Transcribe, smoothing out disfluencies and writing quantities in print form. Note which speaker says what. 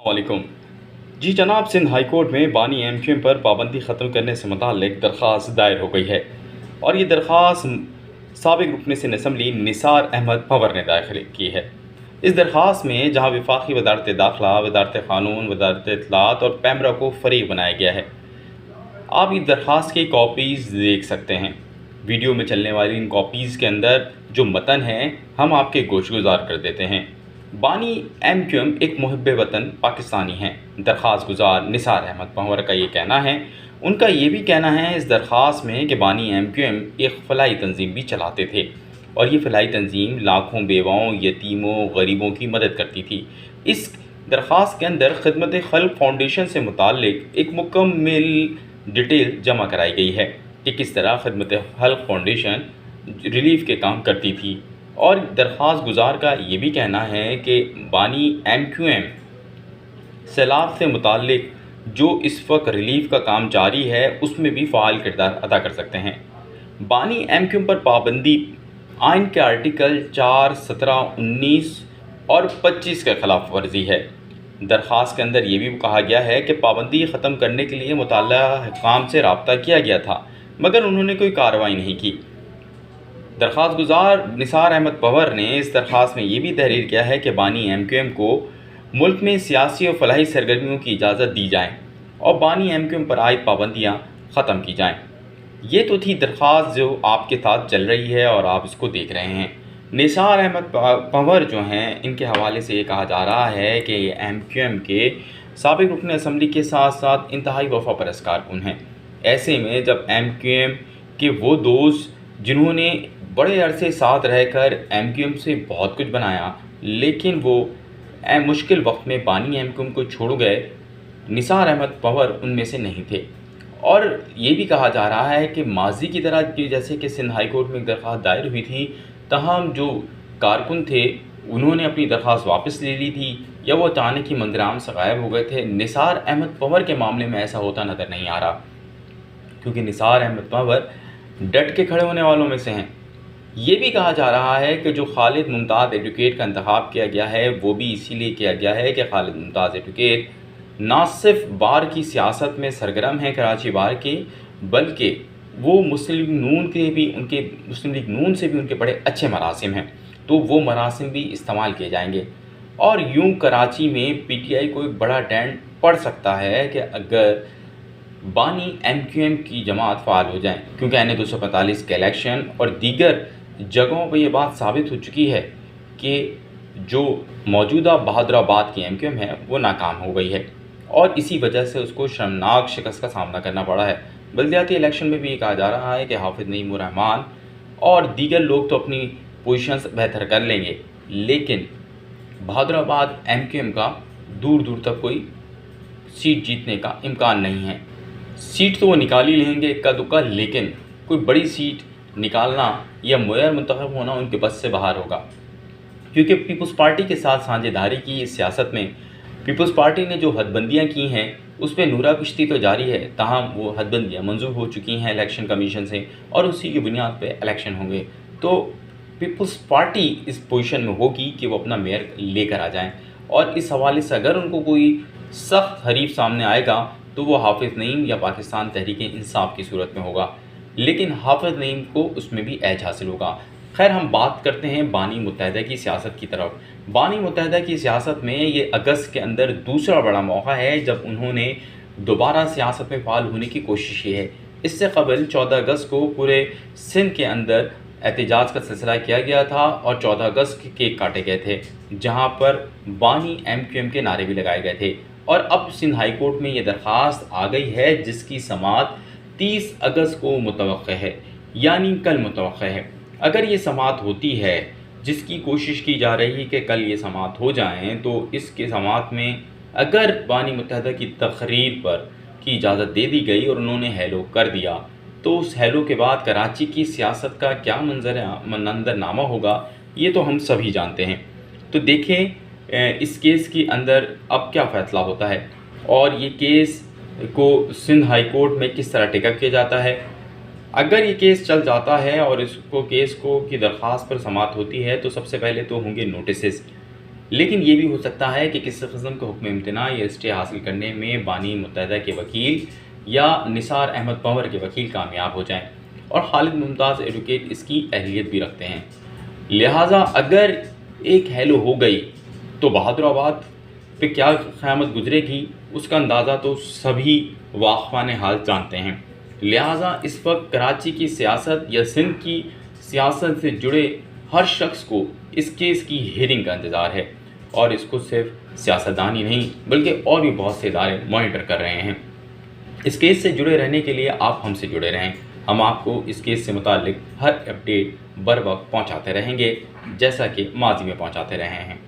Speaker 1: वालेकुम। जी जनाब, Sindh high court में बानी एमक्यूएम पर पाबंदी ख़त्म करने से मुताल्लिक़ दरख्वास्त दायर हो गई है और ये दरख्वास्त साबिक़ रुकन असम्बली निसार अहमद पंवर ने दाखिल की है। इस दरख्वास्त में जहाँ वफाकी वजारत दाखिला, वजारत क़ानून, वजारत इत्तलात और पैमरा को फ़रीक बनाया गया है। आप इस दरख्वास्त की कॉपीज़ देख सकते हैं। वीडियो में चलने वाली इन कॉपीज़ के अंदर जो मतन हैं हम आपके गोशगुजार कर देते हैं। बानी एमक्यूएम एक मुहिब्ब वतन पाकिस्तानी हैं। दरख्वास्त गुजार निसार अहमद पंवर का ये कहना है। उनका ये भी कहना है इस दरख्वास्त में कि बानी एमक्यूएम एक फ़लाई तंजीम भी चलाते थे और ये फ़लाई तंजीम लाखों बेवाओं, यतीमों, गरीबों की मदद करती थी। इस दरख्वास्त के अंदर खिदमत खल्क फाउंडेशन से मुताल्लिक़ एक मुकम्मल डिटेल जमा कराई गई है कि किस तरह खिदमत खल्क फाउंडेशन रिलीफ़ के काम करती थी। और दरख्वास्त गुजार का ये भी कहना है कि बानी एमक्यूएम सैलाब से मुताल्लिक़ जो इस वक्त रिलीफ़ का काम जारी है उसमें भी फ़ाल किरदार अदा कर सकते हैं। बानी एमक्यूएम पर पाबंदी आइन के आर्टिकल 4, 17, 19 और 25 के ख़िलाफ़ वर्जी है। दरख्वास्त के अंदर ये भी कहा गया है कि पाबंदी ख़त्म करने के लिए मुतल्लिक़ा हुक्काम से रब्ता किया गया था मगर उन्होंने कोई कार्रवाई नहीं की। दरख्वास्त गुजार निसार अहमद पंवर ने इस दरख्वास्त में ये भी तहरीर किया है कि बानी एमक्यूएम को मुल्क में सियासी और फलाही सरगर्मियों की इजाज़त दी जाए और बानी एमक्यूएम पर आयद पाबंदियाँ ख़त्म की जाएँ। ये तो थी दरख्वास्त जो आपके साथ चल रही है और आप इसको देख रहे हैं। निसार अहमद पंवर जो हैं इनके हवाले से ये कहा जा रहा है कि ये एमक्यूएम के साबिक़ रुकन असम्बली के साथ साथ इंतहाई वफ़ा परस्त कारकुन हैं। ऐसे में जब एमक्यूएम के वो दोस्त जिन्होंने बड़े अरसे साथ रहकर एमक्यूएम से बहुत कुछ बनाया लेकिन वो मुश्किल वक्त में बानी एमक्यूएम को छोड़ गए, निसार अहमद पंवर उनमें से नहीं थे। और ये भी कहा जा रहा है कि माजी की तरह कि जैसे कि सिंध हाई कोर्ट में एक दरख्वास्त दायर हुई थी, तमाम जो कारकुन थे उन्होंने अपनी दरख्वास्त वापस ले ली थी या वो अचानक ही मंजराम से गायब हो गए थे। निसार अहमद पंवर के मामले में ऐसा होता नज़र नहीं आ रहा क्योंकि निसार अहमद पंवर डट के खड़े होने वालों में से हैं। ये भी कहा जा रहा है कि जो खालिद मुमताज़ एडवोकेट का इंतखाब किया गया है वो भी इसीलिए किया गया है कि खालिद मुमताज़ एडवोकेट ना सिर्फ बार की सियासत में सरगर्म हैं कराची बार के, बल्कि वो मुस्लिम लीग नून से भी उनके बड़े अच्छे मरासिम हैं, तो वो मरासिम भी इस्तेमाल किए जाएंगे। और यूँ कराची में पीटीआई को एक बड़ा डेंट पड़ सकता है कि अगर बानी एमक्यूएम की जमात फ़ाल हो जाए, क्योंकि एन 245 के इलेक्शन और दीगर जगहों पर यह बात साबित हो चुकी है कि जो मौजूदा बहादुराबाद की एमक्यूएम है वो नाकाम हो गई है और इसी वजह से उसको शर्मनाक शिकस्त का सामना करना पड़ा है। बल्दियाती इलेक्शन में भी ये कहा जा रहा है कि हाफिज़ नईम रहमान और दीगर लोग तो अपनी पोजीशंस बेहतर कर लेंगे, लेकिन बहादुराबाद एमक्यूएम का दूर दूर तक कोई सीट जीतने का इम्कान नहीं है। सीट तो वो निकाल ही लेंगे इक्का दुक्का, लेकिन कोई बड़ी सीट निकालना या मुय्यर मुंतखब होना उनके बस से बाहर होगा, क्योंकि पीपल्स पार्टी के साथ साझेदारी की इस सियासत में पीपल्स पार्टी ने जो हदबंदियाँ की हैं उस पर नूरा कुश्ती तो जारी है, ताहम वो हदबंदियाँ मंजूर हो चुकी हैं इलेक्शन कमीशन से और उसी की बुनियाद पर इलेक्शन होंगे। तो पीपल्स पार्टी इस पोजीशन में होगी कि वो अपना मेयर लेकर आ जाएँ और इस हवाले से अगर उनको कोई सख्त हरीफ सामने आएगा तो वो हाफिज़ नईम या पाकिस्तान तहरीक इंसाफ की सूरत में होगा, लेकिन हाफिज़ नईम को उसमें भी एज हासिल होगा। खैर, हम बात करते हैं बानी मुत्तहिदा की सियासत की तरफ। बानी मुत्तहिदा की सियासत में ये अगस्त के अंदर दूसरा बड़ा मौका है जब उन्होंने दोबारा सियासत में फ़ाल होने की कोशिश की है। इससे कबल 14 अगस्त को पूरे सिंध के अंदर एहतजाज का सिलसिला किया गया था और 14 अगस्त के केक काटे गए थे, जहाँ पर बानी एमक्यूएम के नारे भी लगाए गए थे। और अब सिंध हाई कोर्ट में ये दरख्वास्त आ गई है जिसकी समाअत 30 अगस्त को मुतवक्किह है, यानी कल मुतवक्किह है। अगर ये समाअत होती है, जिसकी कोशिश की जा रही है कि कल ये समाअत हो जाएं, तो इसके समाअत में अगर बानी मुत्तहिदा की तकरीर पर की इजाज़त दे दी गई और उन्होंने हेलो कर दिया, तो उस हेलो के बाद कराची की सियासत का क्या मंजरनामा होगा ये तो हम सभी जानते हैं। तो देखें इस केस के अंदर अब क्या फ़ैसला होता है और ये केस को सिंध हाई कोर्ट में किस तरह टेकअप किया जाता है। अगर ये केस चल जाता है और इसको केस को की दरख्वास्त पर समाअत होती है तो सबसे पहले तो होंगे नोटिसेस लेकिन ये भी हो सकता है कि किसी किस्म के हुक्म इम्तना या स्टे हासिल करने में बानी मुत्तहदा के वकील या निसार अहमद पंवर के वकील कामयाब हो जाएं और खालिद मुमताज़ एडवोकेट इसकी अहलियत भी रखते हैं। लिहाजा अगर एक हेलो हो गई तो बहादुराबाद पे क्या क़यामत गुजरेगी उसका अंदाज़ा तो सभी वाक़फ़ान हाल जानते हैं। लिहाजा इस वक्त कराची की सियासत या सिंध की सियासत से जुड़े हर शख्स को इस केस की हियरिंग का इंतज़ार है और इसको सिर्फ सियासतदान ही नहीं बल्कि और भी बहुत से इदारे मॉनिटर कर रहे हैं। इस केस से जुड़े रहने के लिए आप हमसे जुड़े रहें। हम आपको इस केस से मुताल्लिक हर अपडेट बर वक्त पहुँचाते रहेंगे जैसा कि माजी में पहुँचाते रहे हैं।